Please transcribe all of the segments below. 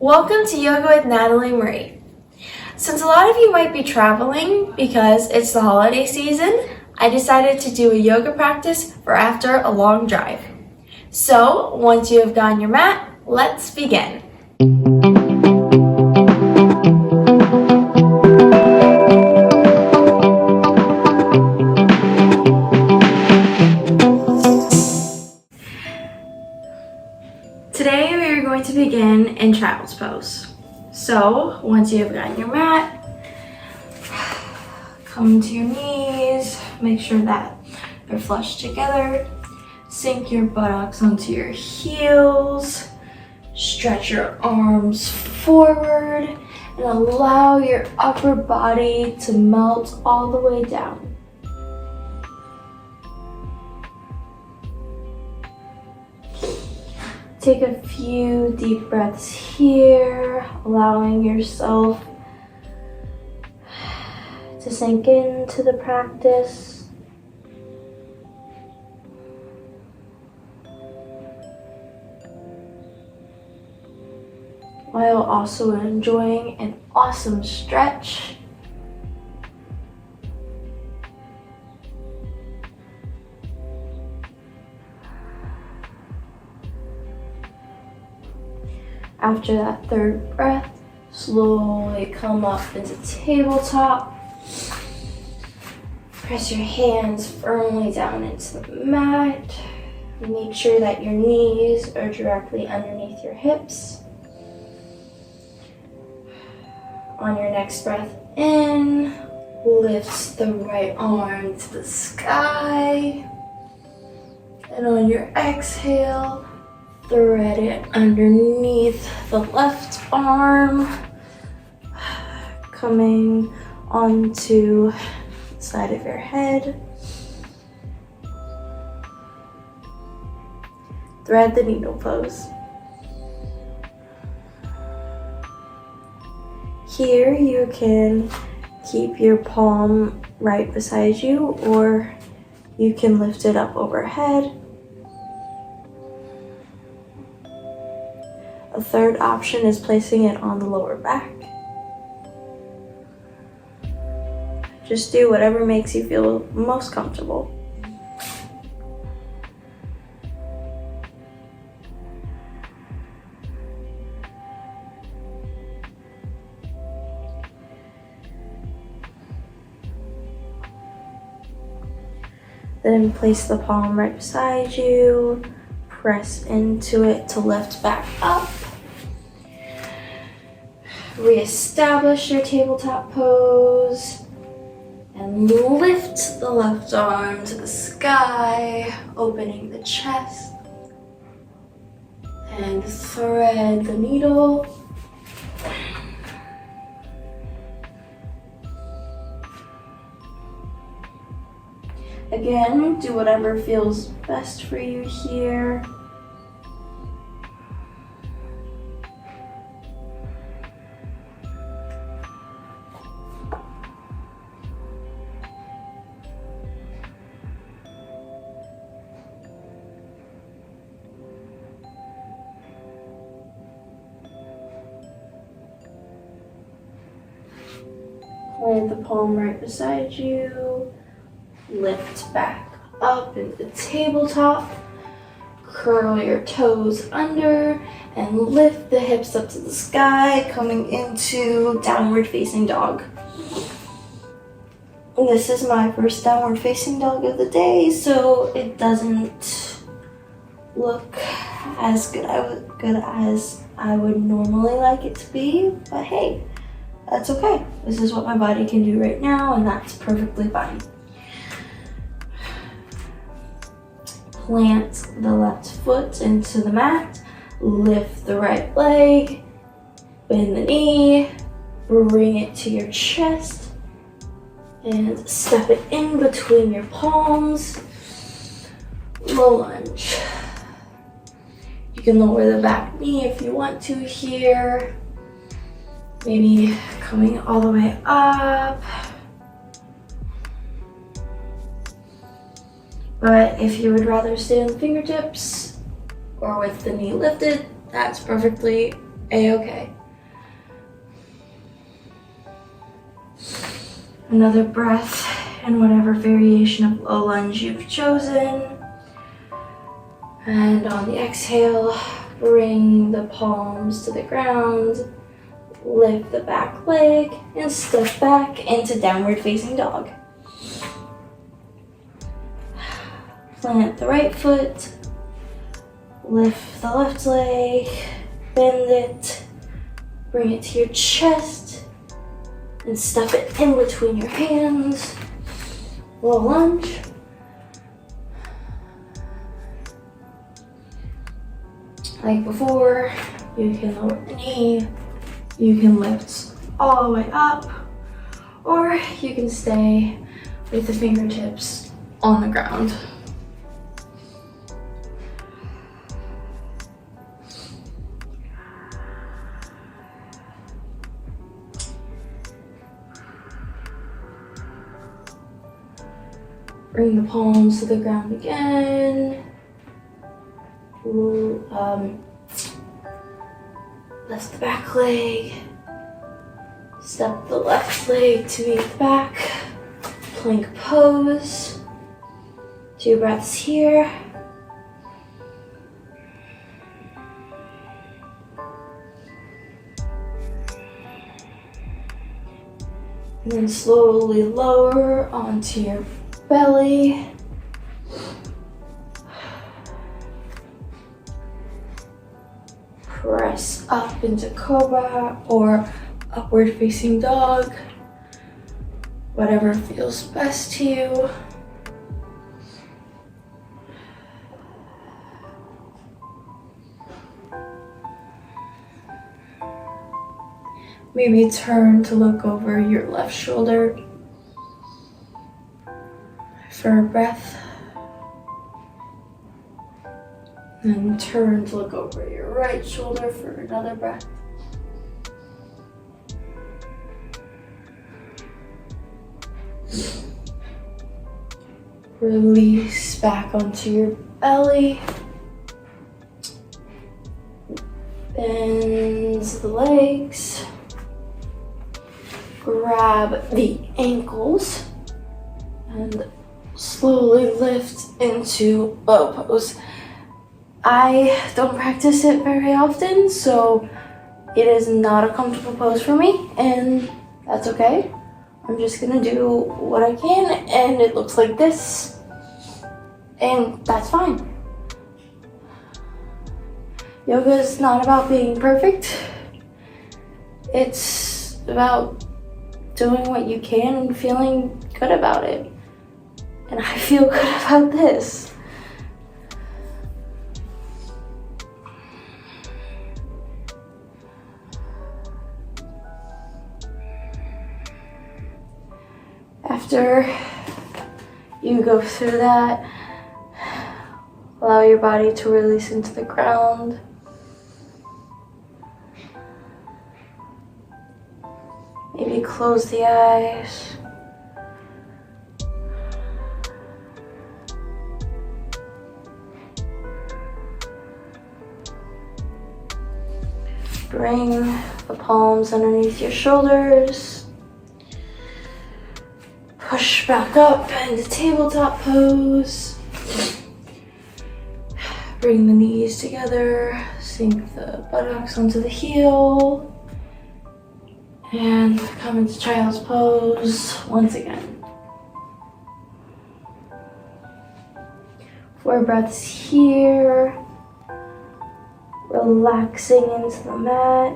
Welcome to Yoga with Natalie Marie. Since a lot of you might be traveling because it's the holiday season, I decided to do a yoga practice for after a long drive. So, once you have gotten your mat, let's begin. Today we are going to begin in child's pose. So, once you have gotten your mat, come to your knees, make sure that they're flush together, sink your buttocks onto your heels, stretch your arms forward, and allow your upper body to melt all the way down. Take a few deep breaths here, allowing yourself to sink into the practice. While also enjoying an awesome stretch. After that third breath, slowly come up into tabletop. Press your hands firmly down into the mat. Make sure that your knees are directly underneath your hips. On your next breath in, lift the right arm to the sky. And on your exhale, thread it underneath the left arm, coming onto the side of your head. Thread the needle pose. Here you can keep your palm right beside you, or you can lift it up overhead. A third option is placing it on the lower back. Just do whatever makes you feel most comfortable. Then place the palm right beside you. Press into it to lift back up. Reestablish your tabletop pose and lift the left arm to the sky, opening the chest, and thread the needle. Again, do whatever feels best for you here. Plant the palm right beside you. Lift back up into the tabletop. Curl your toes under and lift the hips up to the sky, coming into downward facing dog. This is my first downward facing dog of the day, so it doesn't look as good as I would normally like it to be, but hey, that's okay. This is what my body can do right now, and that's perfectly fine. Plant the left foot into the mat, lift the right leg, bend the knee, bring it to your chest, and step it in between your palms. Low lunge. You can lower the back knee if you want to here. Maybe coming all the way up. But if you would rather stay on the fingertips or with the knee lifted, that's perfectly A-okay. Another breath in whatever variation of low lunge you've chosen. And on the exhale, bring the palms to the ground, lift the back leg, and step back into downward facing dog. Plant the right foot, lift the left leg, bend it, bring it to your chest, and step it in between your hands. Low lunge. Like before, you can lower the knee, you can lift all the way up, or you can stay with the fingertips on the ground. Bring the palms to the ground again. Lift the back leg. Step the left leg to meet the back. Plank pose. 2 breaths here. And then slowly lower onto your belly. Press up into cobra or upward facing dog, whatever feels best to you. Maybe turn to look over your left shoulder for a breath. Then turn to look over your right shoulder for another breath. Release back onto your belly. Bend the legs. Grab the ankles and slowly lift into bow pose. I don't practice it very often, so it is not a comfortable pose for me, and that's okay. I'm just gonna do what I can, and it looks like this, and that's fine. Yoga is not about being perfect. It's about doing what you can and feeling good about it. And I feel good about this. After you go through that, allow your body to release into the ground. Maybe close the eyes. Bring the palms underneath your shoulders. Push back up into tabletop pose. Bring the knees together. Sink the buttocks onto the heel. And come into child's pose once again. 4 breaths here. Relaxing into the mat.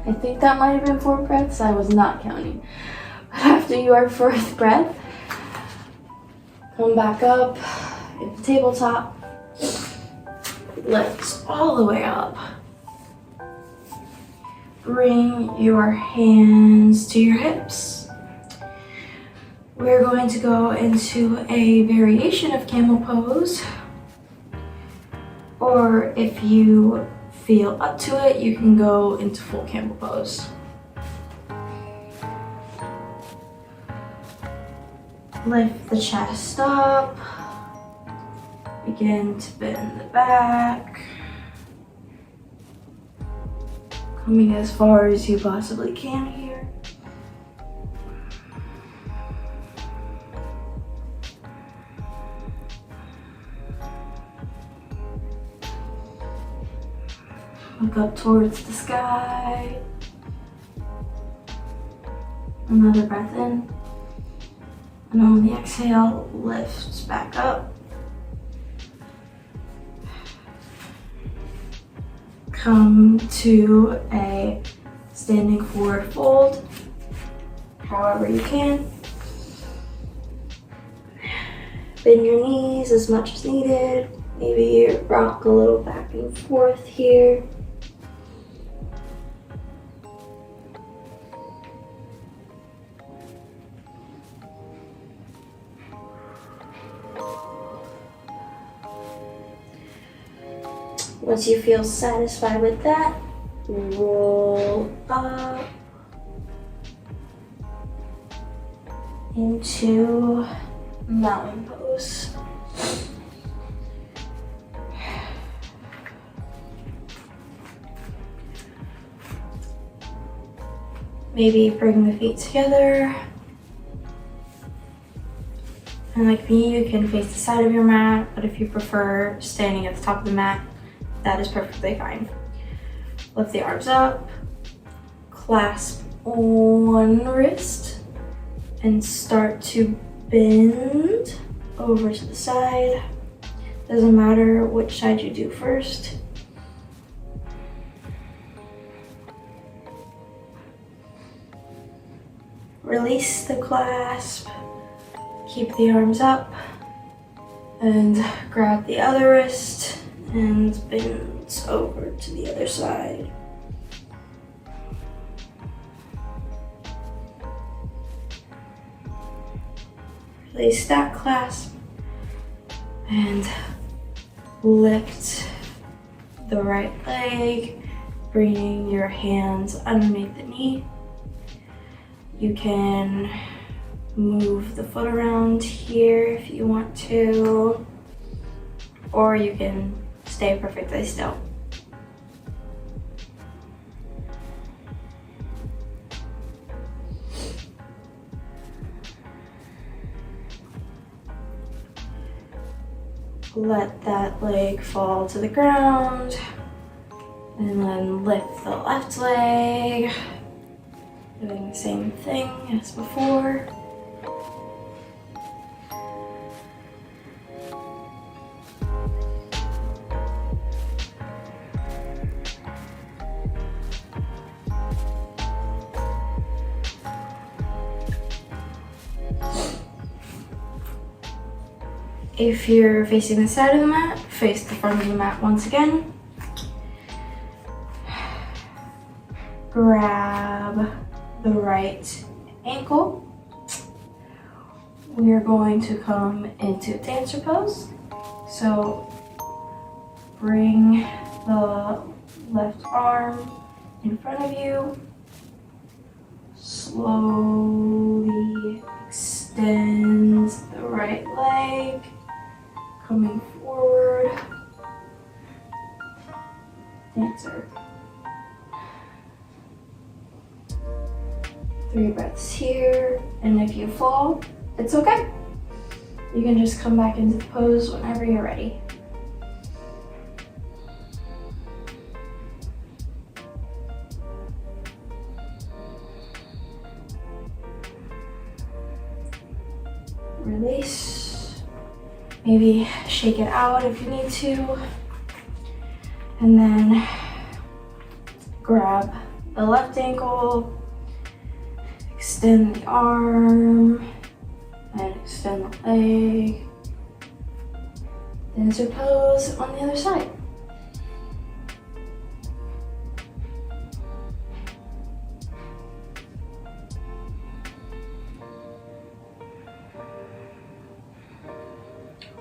I think that might have been 4 breaths. I was not counting. But after your 4th breath, come back up into tabletop. Lift all the way up. Bring your hands to your hips. We're going to go into a variation of camel pose, or if you feel up to it, you can go into full camel pose. Lift the chest up, begin to bend the back, coming as far as you possibly can here. Look up towards the sky. Another breath in. And on the exhale, lift back up. Come to a standing forward fold, however you can. Bend your knees as much as needed. Maybe rock a little back and forth here. Once you feel satisfied with that, roll up into mountain pose. Maybe bring the feet together. And like me, you can face the side of your mat, but if you prefer standing at the top of the mat, that is perfectly fine. Lift the arms up, clasp one wrist, and start to bend over to the side. Doesn't matter which side you do first. Release the clasp, keep the arms up, and grab the other wrist and bend over to the other side. Release that clasp and lift the right leg, bringing your hands underneath the knee. You can move the foot around here if you want to, or you can stay perfectly still. Let that leg fall to the ground, and then lift the left leg, doing the same thing as before. If you're facing the side of the mat, face the front of the mat once again. Grab the right ankle. We are going to come into dancer pose. So bring the left arm in front of you. Slowly extend the right leg. Coming forward, dancer. 3 breaths here, and if you fall, it's okay. You can just come back into the pose whenever you're ready. Release. Maybe shake it out if you need to. And then grab the left ankle, extend the arm, and extend the leg. Dancer pose on the other side.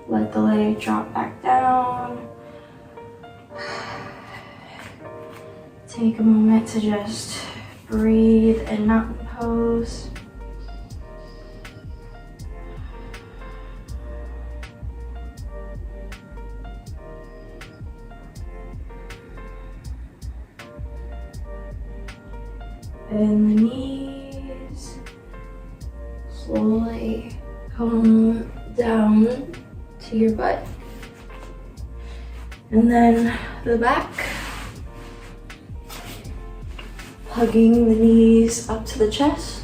Let the leg drop back down. Take a moment to just breathe in mountain pose. Bend the knees. Slowly come down to your butt. And then the back. Hugging the knees up to the chest.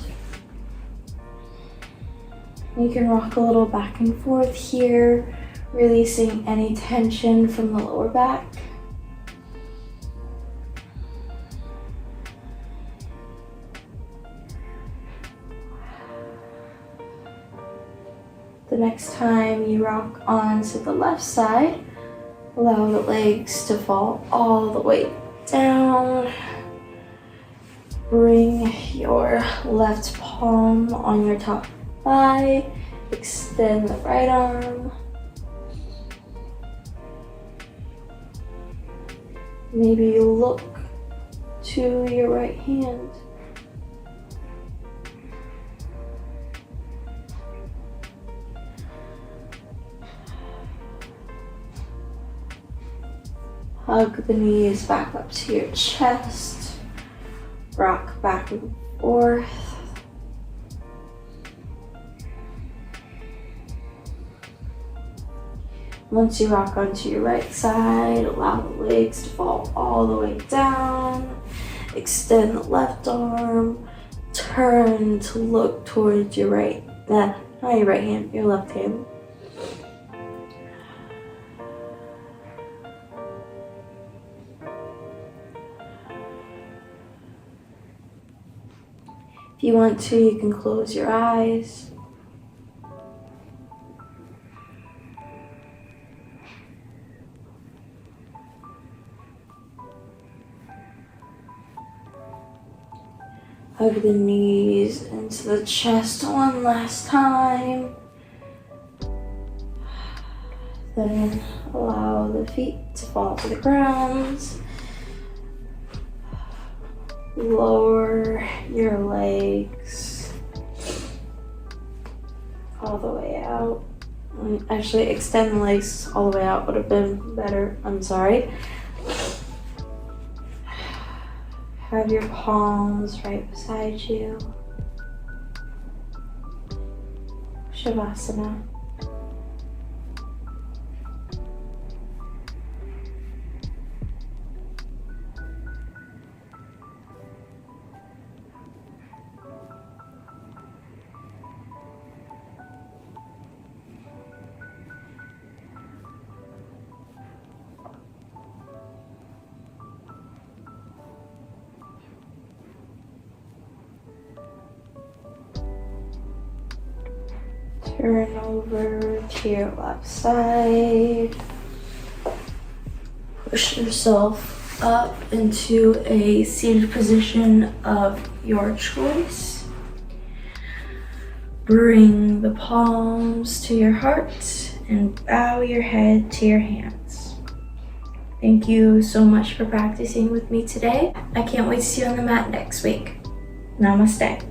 You can rock a little back and forth here, releasing any tension from the lower back. The next time you rock onto the left side, allow the legs to fall all the way down. Bring your left palm on your top thigh. Extend the right arm. Maybe you look to your right hand. Hug the knees back up to your chest. Rock back and forth. Once you rock onto your right side, allow the legs to fall all the way down. Extend the left arm. Turn to look towards your right, not your right hand, your left hand. If you want to, you can close your eyes. Hug the knees into the chest one last time. Then allow the feet to fall to the ground. Lower your legs all the way out. Actually, extend the legs all the way out would have been better. I'm sorry. Have your palms right beside you. Shavasana. Turn over to your left side. Push yourself up into a seated position of your choice. Bring the palms to your heart and bow your head to your hands. Thank you so much for practicing with me today. I can't wait to see you on the mat next week. Namaste.